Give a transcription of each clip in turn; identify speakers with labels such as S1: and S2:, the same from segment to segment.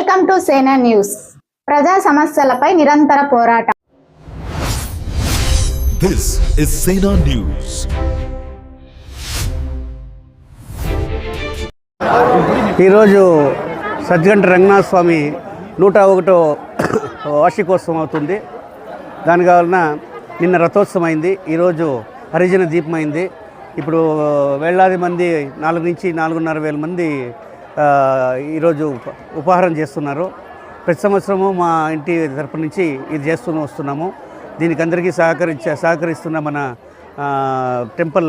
S1: Welcome to సేనా news. ప్రజా సమస్యలపై నిరంతర పోరాటం.
S2: దిస్ ఇస్ సేనా న్యూస్.
S3: ఈరోజు సజ్జగంట రంగనాథ స్వామి 101వ వార్షికోత్సవం అవుతుంది. దాని కావాలన నిన్న రథోత్సవం అయింది, ఈరోజు హరిజన దీపం అయింది. ఇప్పుడు వేలాది మంది 4 నుంచి 4.5 వేల మంది ఈరోజు ఉపహారం చేస్తున్నారు. ప్రతి సంవత్సరము మా ఇంటి తరపు నుంచి ఇది చేస్తూ వస్తున్నాము. దీనికి అందరికీ సహకరిస్తున్న మన టెంపుల్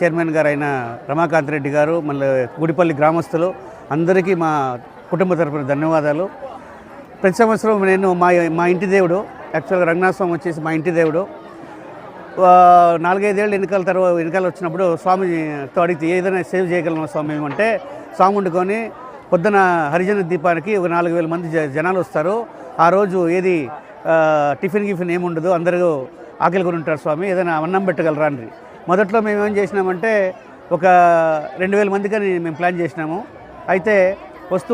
S3: చైర్మన్ గారు అయిన రమాకాంత్ రెడ్డి గారు, మళ్ళీ గుడిపల్లి గ్రామస్తులు అందరికీ మా కుటుంబ తరపున ధన్యవాదాలు. ప్రతి సంవత్సరం నేను మా ఇంటి దేవుడు, యాక్చువల్గా రంగనాథ స్వామి వచ్చేసి మా ఇంటి దేవుడు. 4-5 ఏళ్ళు ఎన్నికలు వచ్చినప్పుడు స్వామితో అడిగితే ఏదైనా సేవ్ చేయగలను స్వామి అంటే, స్వామి వండుకొని పొద్దున హరిజన దీపానికి ఒక 4,000 మంది జనాలు వస్తారు. ఆ రోజు ఏది టిఫిన్ ఏముండదు, అందరూ ఆకలి కొని ఉంటారు. స్వామి ఏదైనా అన్నం పెట్టగలరా అని మొదట్లో మేము ఏం చేసినామంటే ఒక 2,000 మందికని మేము ప్లాన్ చేసినాము. అయితే వస్తూ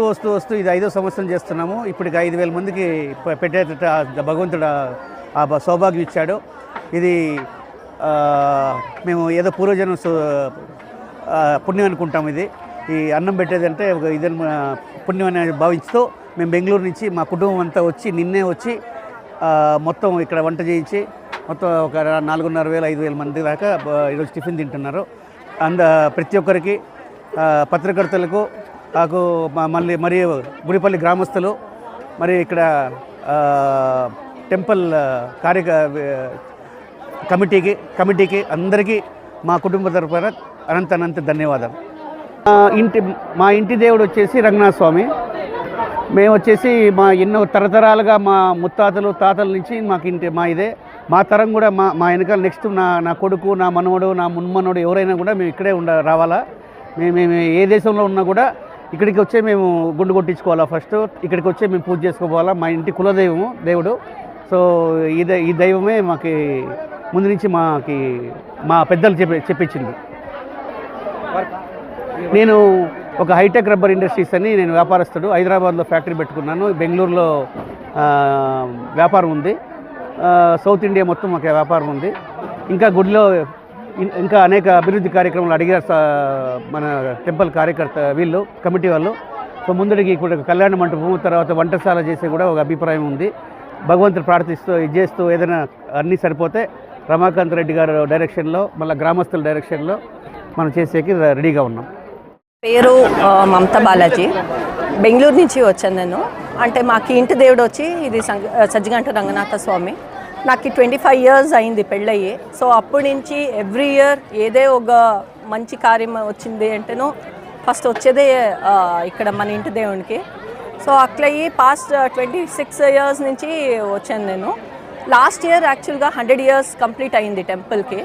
S3: ఇది 5వ సంవత్సరం చేస్తున్నాము. ఇప్పటికి 5,000 మందికి పెట్టేట భగవంతుడు ఆ సౌభాగ్యం ఇచ్చాడు. ఇది మేము ఏదో పూర్వజన్మ పుణ్యం అనుకుంటాం. ఈ అన్నం పెట్టేదంటే ఒక ఇదని పుణ్యం అనేది భావిస్తూ మేము బెంగళూరు నుంచి మా కుటుంబం అంతా వచ్చి నిన్నే వచ్చి మొత్తం ఇక్కడ వంట చేయించి మొత్తం ఒక 4,500-5,000 మంది దాకా ఈరోజు టిఫిన్ తింటున్నారు. ప్రతి ఒక్కరికి, పత్రికర్తలకు, నాకు మరియు గుడిపల్లి గ్రామస్తులు, మరి ఇక్కడ టెంపుల్ కమిటీకి అందరికీ మా కుటుంబ తరపున అనంత ధన్యవాదాలు. మా ఇంటి దేవుడు వచ్చేసి రంగనాథ స్వామి. మేము వచ్చేసి మా ఎన్నో తరతరాలుగా మా ముత్తాతలు తాతల నుంచి మా తరం కూడా మా వెనకాల నెక్స్ట్ నా కొడుకు, నా మనవడు, నా మున్మనుడు ఎవరైనా కూడా మేము ఇక్కడే రావాలా. మేము ఏ దేశంలో ఉన్నా కూడా ఇక్కడికి వచ్చే మేము గుండు కొట్టించుకోవాలా. ఫస్ట్ ఇక్కడికి వచ్చే మేము పూజ చేసుకోవాలా. మా ఇంటి కులదైవము దేవుడు. సో ఈ దైవమే మాకు ముందు నుంచి మా పెద్దలు చెప్పించింది. నేను ఒక హైటెక్ రబ్బర్ ఇండస్ట్రీస్ అని నేను వ్యాపారస్తుడు. హైదరాబాద్లో ఫ్యాక్టరీ పెట్టుకున్నాను, బెంగళూరులో వ్యాపారం ఉంది, సౌత్ ఇండియా మొత్తం మాకు వ్యాపారం ఉంది. ఇంకా గుడిలో ఇంకా అనేక అభివృద్ధి కార్యక్రమాలు అడిగారు మన టెంపుల్ కమిటీ వాళ్ళు. సో ముందుకి కూడా కళ్యాణ మంటపం, తర్వాత వంటశాల చేసే కూడా ఒక అభిప్రాయం ఉంది. భగవంతుడు ప్రార్థిస్తూ ఇది చేస్తూ ఏదైనా అన్నీ సరిపోతే రమాకాంత్ రెడ్డి గారు డైరెక్షన్లో, మళ్ళీ గ్రామస్తుల డైరెక్షన్లో మనం చేసేకి రెడీగా ఉన్నాం.
S4: పేరు మమతా బాలాజీ, బెంగళూరు నుంచి వచ్చాను నేను. అంటే మాకు ఇంటి దేవుడు వచ్చి ఇది సజ్జగంట రంగనాథ స్వామి. నాకు 25 ఇయర్స్ అయింది పెళ్ళయ్యి. సో అప్పటి నుంచి ఎవ్రీ ఇయర్ ఏదే ఒక మంచి కార్యం వచ్చింది అంటేనో ఫస్ట్ వచ్చేదే ఇక్కడ మన ఇంటి దేవునికి. సో అట్లయి పాస్ట్ 26 ఇయర్స్ నుంచి వచ్చాను నేను. లాస్ట్ ఇయర్ యాక్చువల్గా 100 ఇయర్స్ కంప్లీట్ అయింది టెంపుల్కి.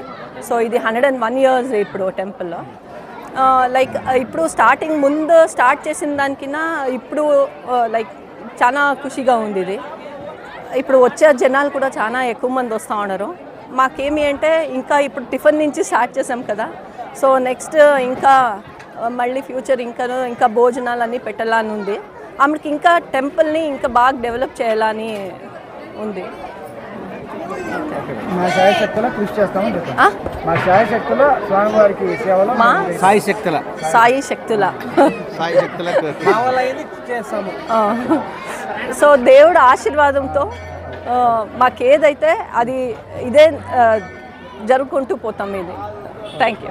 S4: సో ఇది 101 ఇయర్స్ ఇప్పుడు టెంపుల్లో. లైక్ ఇప్పుడు ముందు స్టార్ట్ చేసిన దానికన్నా ఇప్పుడు లైక్ చాలా ఖుషిగా ఉంది. ఇది ఇప్పుడు వచ్చే జనాలు కూడా చాలా ఎక్కువ మంది వస్తూ ఉన్నారు. మాకేమి అంటే ఇంకా ఇప్పుడు టిఫిన్ నుంచి స్టార్ట్ చేసాం కదా. సో నెక్స్ట్ ఇంకా మళ్ళీ ఫ్యూచర్ ఇంకా భోజనాలన్నీ పెట్టాలని ఉంది. ఆమెకి ఇంకా టెంపుల్ని ఇంకా బాగా డెవలప్ చేయాలని ఉంది.
S5: మా శాయశక్తుల కృషి చేస్తామని చెప్తాం. మా శాయశక్తుల స్వామివారికి సేవలో
S4: సాయి శక్తుల
S5: చేస్తాము.
S4: సో దేవుడు ఆశీర్వాదంతో మాకేదైతే అది ఇదే జరుపుకుంటూ పోతాం. ఇది థ్యాంక్ యూ.